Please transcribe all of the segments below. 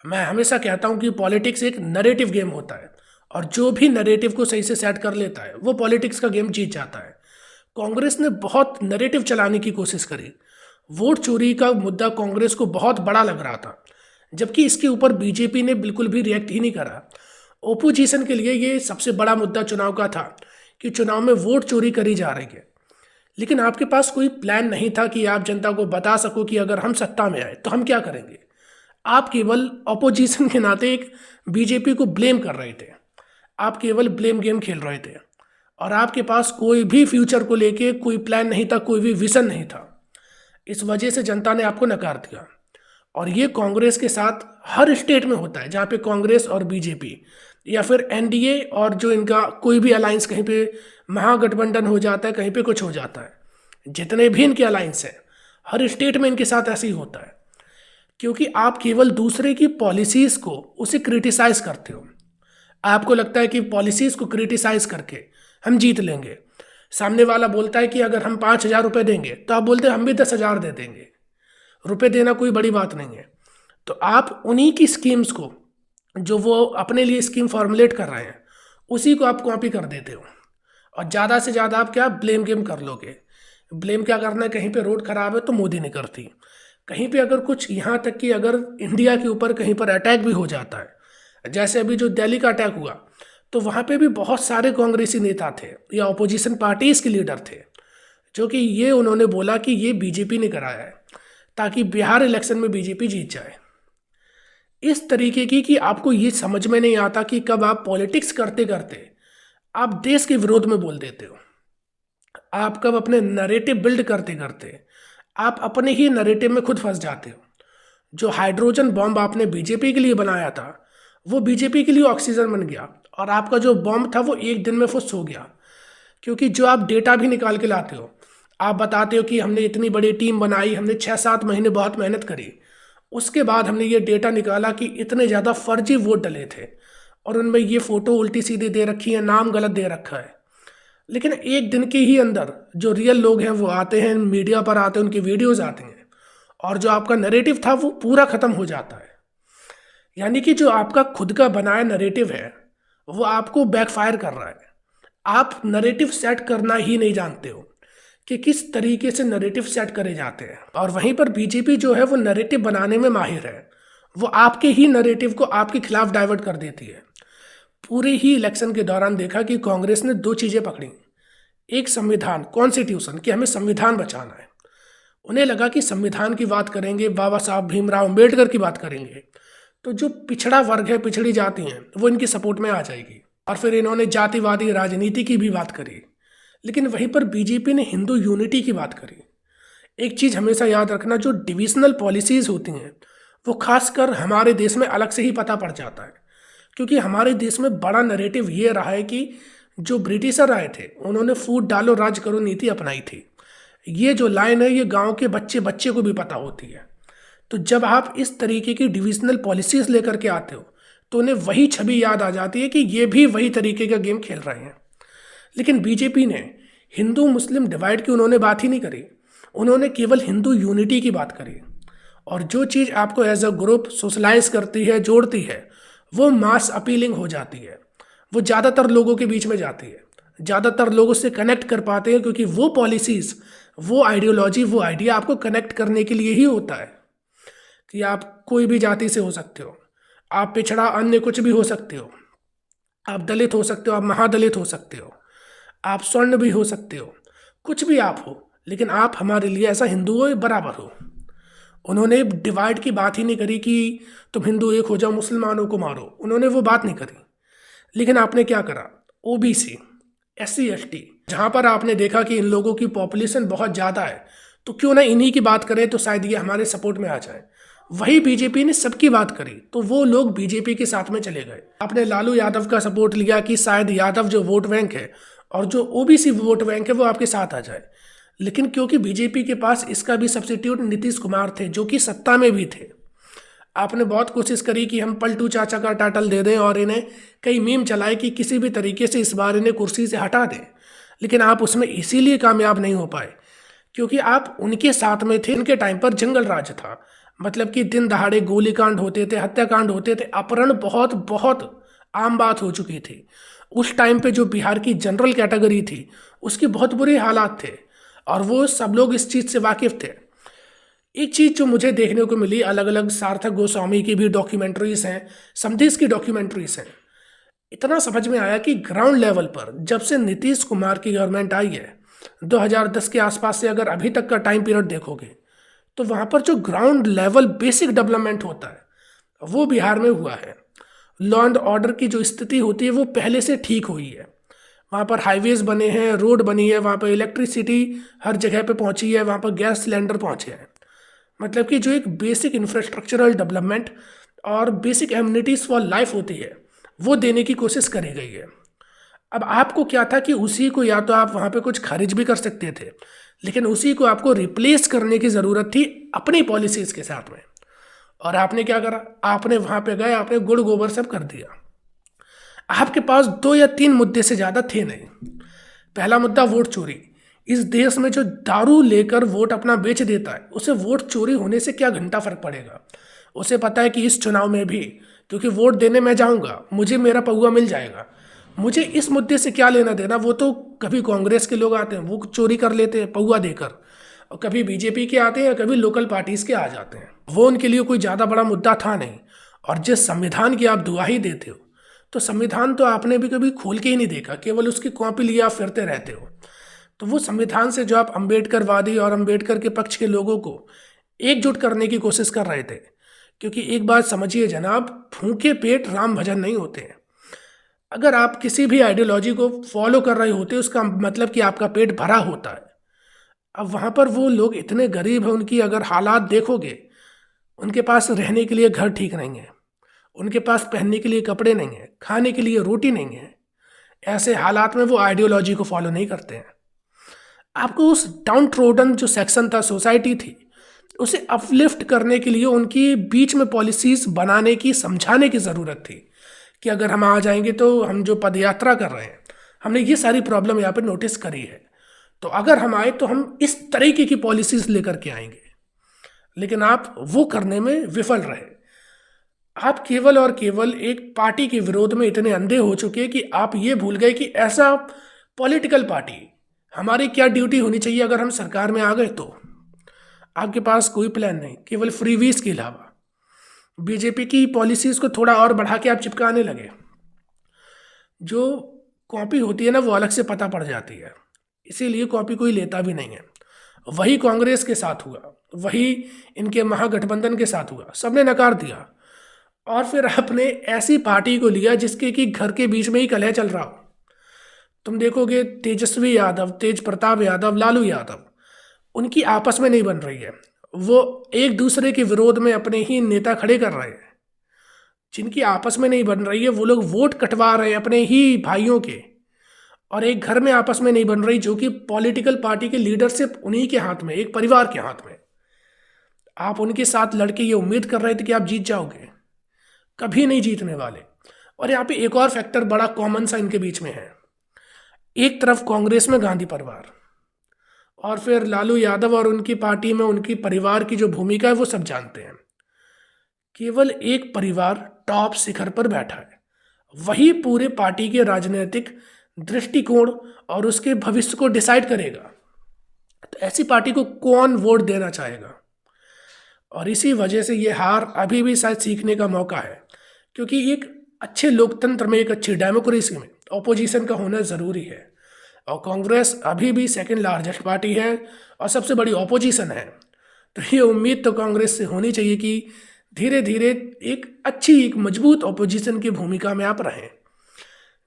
मैं हमेशा कहता हूँ कि पॉलिटिक्स एक नरेटिव गेम होता है और जो भी नरेटिव को सही से सेट कर लेता है वो पॉलिटिक्स का गेम जीत जाता है। कांग्रेस ने बहुत नरेटिव चलाने की कोशिश करी। वोट चोरी का मुद्दा कांग्रेस को बहुत बड़ा लग रहा था, जबकि इसके ऊपर बीजेपी ने बिल्कुल भी रिएक्ट ही नहीं करा। ओपोजिशन के लिए ये सबसे बड़ा मुद्दा चुनाव का था कि चुनाव में वोट चोरी करी जा रही है, लेकिन आपके पास कोई प्लान नहीं था कि आप जनता को बता सको कि अगर हम सत्ता में आए तो हम क्या करेंगे। आप केवल ऑपोजिशन के नाते एक बीजेपी को ब्लेम कर रहे थे। आप केवल ब्लेम गेम खेल रहे थे और आपके पास कोई भी फ्यूचर को लेके कोई प्लान नहीं था, कोई भी विजन नहीं था। इस वजह से जनता ने आपको नकार दिया। और ये कांग्रेस के साथ हर स्टेट में होता है जहाँ पे कांग्रेस और बीजेपी या फिर एनडीए और जो इनका कोई भी अलायंस, कहीं पे महागठबंधन हो जाता है, कहीं पे कुछ हो जाता है। जितने भी इनके अलायंस हैं हर स्टेट में इनके साथ ऐसे ही होता है, क्योंकि आप केवल दूसरे की पॉलिसीज़ को उसे क्रिटिसाइज करते हो। आपको लगता है कि पॉलिसीज़ को क्रिटिसाइज करके हम जीत लेंगे। सामने वाला बोलता है कि अगर हम 5,000 रुपये देंगे तो आप बोलते हैं हम भी 10,000 दे देंगे। रुपए देना कोई बड़ी बात नहीं है। तो आप उन्हीं की स्कीम्स को, जो वो अपने लिए स्कीम फॉर्मुलेट कर रहे हैं, उसी को आप कॉपी कर देते हो और ज़्यादा से ज़्यादा आप क्या ब्लेम गेम कर लोगे। ब्लेम क्या करना है, कहीं पे रोड खराब है तो मोदी ने कर दी, कहीं पे अगर कुछ, यहाँ तक कि अगर इंडिया के ऊपर कहीं पर अटैक भी हो जाता है, जैसे अभी जो दिल्ली का अटैक हुआ, तो वहाँ पे भी बहुत सारे कांग्रेसी नेता थे या अपोजिशन पार्टीज़ के लीडर थे, जो कि ये उन्होंने बोला कि ये बीजेपी ने कराया है ताकि बिहार इलेक्शन में बीजेपी जीत जाए। इस तरीके की कि आपको ये समझ में नहीं आता कि कब आप पॉलिटिक्स करते करते आप देश के विरोध में बोल देते हो। आप कब अपने नरेटिव बिल्ड करते करते आप अपने ही नरेटिव में खुद फंस जाते हो। जो हाइड्रोजन बॉम्ब आपने बीजेपी के लिए बनाया था, वो बीजेपी के लिए ऑक्सीजन बन गया और आपका जो बॉम्ब था वो एक दिन में फुस हो गया। क्योंकि जो आप डेटा भी निकाल के लाते हो, आप बताते हो कि हमने इतनी बड़ी टीम बनाई, हमने 6-7 महीने बहुत मेहनत करी, उसके बाद हमने ये डेटा निकाला कि इतने ज़्यादा फर्जी वोट डले थे और उनमें ये फ़ोटो उल्टी सीधी दे रखी है, नाम गलत दे रखा है। लेकिन एक दिन के ही अंदर जो रियल लोग हैं वो आते हैं, मीडिया पर आते हैं, उनकी वीडियोज़ आती हैं और जो आपका नरेटिव था वो पूरा ख़त्म हो जाता है। यानी कि जो आपका खुद का बनाया नरेटिव है वो आपको बैकफायर कर रहा है। आप नरेटिव सेट करना ही नहीं जानते हो कि किस तरीके से नरेटिव सेट करे जाते हैं। और वहीं पर बीजेपी जो है वो नरेटिव बनाने में माहिर है। वो आपके ही नरेटिव को आपके खिलाफ डाइवर्ट कर देती है। पूरे ही इलेक्शन के दौरान देखा कि कांग्रेस ने दो चीज़ें पकड़ी। एक संविधान, कॉन्स्टिट्यूशन, कि हमें संविधान बचाना है। उन्हें लगा कि संविधान की बात करेंगे, बाबा साहब भीमराव अम्बेडकर की बात करेंगे, तो जो पिछड़ा वर्ग है, पिछड़ी जाति हैं, वो इनकी सपोर्ट में आ जाएगी। और फिर इन्होंने जातिवादी राजनीति की भी बात करी। लेकिन वहीं पर बीजेपी ने हिंदू यूनिटी की बात करी। एक चीज़ हमेशा याद रखना, जो डिविजनल पॉलिसीज़ होती हैं वो खासकर हमारे देश में अलग से ही पता पड़ जाता है। क्योंकि हमारे देश में बड़ा नैरेटिव ये रहा है कि जो ब्रिटिशर आए थे उन्होंने फूट डालो राज करो नीति अपनाई थी। ये जो लाइन है ये गांव के बच्चे बच्चे को भी पता होती है। तो जब आप इस तरीके की डिविजनल पॉलिसीज़ लेकर के आते हो तो उन्हें वही छवि याद आ जाती है कि ये भी वही तरीके का गेम खेल रहे हैं। लेकिन बीजेपी ने हिंदू मुस्लिम डिवाइड की उन्होंने बात ही नहीं करी। उन्होंने केवल हिंदू यूनिटी की बात करी। और जो चीज़ आपको एज अ ग्रुप सोशलाइज करती है, जोड़ती है, वो मास अपीलिंग हो जाती है। वो ज़्यादातर लोगों के बीच में जाती है, ज़्यादातर लोग उससे कनेक्ट कर पाते हैं, क्योंकि वो पॉलिसीज़, वो आइडियोलॉजी, वो आइडिया आपको कनेक्ट करने के लिए ही होता है। कि आप कोई भी जाति से हो सकते हो, आप पिछड़ा अन्य कुछ भी हो सकते हो, आप दलित हो सकते हो, आप महादलित हो सकते हो, आप स्वर्ण भी हो सकते हो, कुछ भी आप हो, लेकिन आप हमारे लिए ऐसा हिंदुओं बराबर हो। उन्होंने डिवाइड की बात ही नहीं करी कि तुम हिंदू एक हो जाओ, मुसलमानों को मारो, उन्होंने वो बात नहीं करी। लेकिन आपने क्या करा, ओबीसी, एससी एसटी, जहाँ पर आपने देखा कि इन लोगों की पॉपुलेशन बहुत ज़्यादा है, तो क्यों ना इन्हीं की बात करें तो शायद ये हमारे सपोर्ट में आ जाए। वही बीजेपी ने सबकी बात करी तो वो लोग बीजेपी के साथ में चले गए। आपने लालू यादव का सपोर्ट लिया कि शायद यादव जो वोट बैंक है और जो ओबीसी वोट बैंक है वो आपके साथ आ जाए। लेकिन क्योंकि बीजेपी के पास इसका भी सब्स्टिट्यूट नीतीश कुमार थे, जो कि सत्ता में भी थे, आपने बहुत कोशिश करी कि हम पलटू चाचा का टाइटल दे दें और इन्हें कई मीम चलाए कि किसी भी तरीके से इस बार इन्हें कुर्सी से हटा दें। लेकिन आप उसमें इसीलिए कामयाब नहीं हो पाए क्योंकि आप उनके साथ में थे। उनके टाइम पर जंगल राज था, मतलब कि दिन दहाड़े गोलीकांड होते थे, हत्याकांड होते थे, अपहरण बहुत बहुत आम बात हो चुकी थी। उस टाइम पे जो बिहार की जनरल कैटेगरी थी उसके बहुत बुरे हालात थे और वो सब लोग इस चीज़ से वाकिफ थे। एक चीज़ जो मुझे देखने को मिली, अलग अलग सार्थक गोस्वामी की भी डॉक्यूमेंट्रीज हैं, समधीस की डॉक्यूमेंट्रीज हैं, इतना समझ में आया कि ग्राउंड लेवल पर जब से नीतीश कुमार की गवर्नमेंट आई है 2010 के आसपास से अगर अभी तक का टाइम पीरियड देखोगे तो वहाँ पर जो ग्राउंड लेवल बेसिक डेवलपमेंट होता है वो बिहार में हुआ है। लॉ एंड ऑर्डर की जो स्थिति होती है वो पहले से ठीक हुई है। वहाँ पर हाईवेज बने हैं, रोड बनी है, वहाँ पर इलेक्ट्रिसिटी हर जगह पे पहुँची है, वहाँ पर गैस सिलेंडर पहुँचे हैं। मतलब कि जो एक बेसिक इंफ्रास्ट्रक्चरल डेवलपमेंट और बेसिक एम्यूनिटीज़ फॉर लाइफ होती है वो देने की कोशिश करी गई है। अब आपको क्या था कि उसी को या तो आप वहाँ पे कुछ खारिज भी कर सकते थे, लेकिन उसी को आपको रिप्लेस करने की ज़रूरत थी अपनी पॉलिसीज़ के साथ में। और आपने क्या करा, आपने वहाँ पे गए, आपने गुड़ गोबर सब कर दिया। आपके पास 2 या 3 मुद्दे से ज़्यादा थे नहीं। पहला मुद्दा वोट चोरी। इस देश में जो दारू लेकर वोट अपना बेच देता है उसे वोट चोरी होने से क्या घंटा फर्क पड़ेगा। उसे पता है कि इस चुनाव में भी क्योंकि वोट देने मैं जाऊंगा मुझे मेरा पौवा मिल जाएगा, मुझे इस मुद्दे से क्या लेना देना। वो तो कभी कांग्रेस के लोग आते हैं वो चोरी कर लेते हैं पौवा देकर, और कभी बीजेपी के आते हैं या कभी लोकल पार्टीज के आ जाते हैं। वो उनके लिए कोई ज़्यादा बड़ा मुद्दा था नहीं। और जिस संविधान की आप दुहाई देते हो तो संविधान तो आपने भी कभी खोल के ही नहीं देखा, केवल उसकी कॉपी लिए आप फिरते रहते हो। तो वो संविधान से जो आप अम्बेडकरवादी और अम्बेडकर के पक्ष के लोगों को एकजुट करने की कोशिश कर रहे थे, क्योंकि एक बात समझिए जनाब, भूखे पेट राम भजन नहीं होते हैं। अगर आप किसी भी आइडियोलॉजी को फॉलो कर रहे होते उसका मतलब कि आपका पेट भरा होता है। अब वहाँ पर वो लोग इतने गरीब हैं, उनकी अगर हालात देखोगे, उनके पास रहने के लिए घर ठीक नहीं है, उनके पास पहनने के लिए कपड़े नहीं है, खाने के लिए रोटी नहीं है। ऐसे हालात में वो आइडियोलॉजी को फॉलो नहीं करते हैं। आपको उस डाउन ट्रोडन जो सेक्शन था, सोसाइटी थी, उसे अपलिफ्ट करने के लिए उनकी बीच में पॉलिसीज बनाने की, समझाने की ज़रूरत थी कि अगर हम आ जाएंगे तो हम जो पदयात्रा कर रहे हैं, हमने ये सारी प्रॉब्लम यहाँ पर नोटिस करी है, तो अगर हम आए तो हम इस तरीके की पॉलिसीज लेकर के आएंगे। लेकिन आप वो करने में विफल रहे। आप केवल और केवल एक पार्टी के विरोध में इतने अंधे हो चुके कि आप ये भूल गए कि ऐसा पॉलिटिकल पार्टी, हमारी क्या ड्यूटी होनी चाहिए अगर हम सरकार में आ गए तो। आपके पास कोई प्लान नहीं, केवल फ्रीवीज के अलावा बीजेपी की पॉलिसीज को थोड़ा और बढ़ा के आप चिपकाने लगे। जो कॉपी होती है ना वो अलग से पता पड़ जाती है, इसीलिए कॉपी कोई लेता भी नहीं है। वही कांग्रेस के साथ हुआ, वही इनके महागठबंधन के साथ हुआ, सबने नकार दिया। और फिर आपने ऐसी पार्टी को लिया जिसके कि घर के बीच में ही कलह चल रहा हो। तुम देखोगे तेजस्वी यादव, तेज प्रताप यादव, लालू यादव, उनकी आपस में नहीं बन रही है। वो एक दूसरे के विरोध में अपने ही नेता खड़े कर रहे हैं। जिनकी आपस में नहीं बन रही है वो लोग वोट कटवा रहे हैं अपने ही भाइयों के, और एक घर में आपस में नहीं बन रही जो कि पॉलिटिकल पार्टी की लीडरशिप उन्हीं के हाथ में, एक परिवार के हाथ में। आप उनके साथ लड़के ये उम्मीद कर रहे थे कि आप जीत जाओगे, कभी नहीं जीतने वाले। और यहाँ पे एक और फैक्टर बड़ा कॉमन सा इनके बीच में है। एक तरफ कांग्रेस में गांधी परिवार, और फिर लालू यादव और उनकी पार्टी में उनकी परिवार की जो भूमिका है वो सब जानते हैं। केवल एक परिवार टॉप शिखर पर बैठा है, वही पूरे पार्टी के राजनीतिक दृष्टिकोण और उसके भविष्य को डिसाइड करेगा। तो ऐसी पार्टी को कौन वोट देना चाहेगा। और इसी वजह से ये हार अभी भी शायद सीखने का मौका है, क्योंकि एक अच्छे लोकतंत्र में, एक अच्छी डेमोक्रेसी में ऑपोजिशन का होना ज़रूरी है। और कांग्रेस अभी भी सेकंड लार्जेस्ट पार्टी है और सबसे बड़ी ऑपोजिशन है। तो ये उम्मीद तो कांग्रेस से होनी चाहिए कि धीरे धीरे एक अच्छी, एक मजबूत ऑपोजिशन की भूमिका में आप रहें,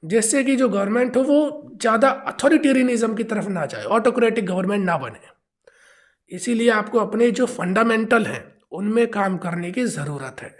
जिससे कि जो गवर्नमेंट हो वो ज़्यादा अथॉरिटेरियनिज्म की तरफ ना जाए, ऑटोक्रेटिक गवर्नमेंट ना बने। इसीलिए आपको अपने जो फंडामेंटल हैं उनमें काम करने की ज़रूरत है।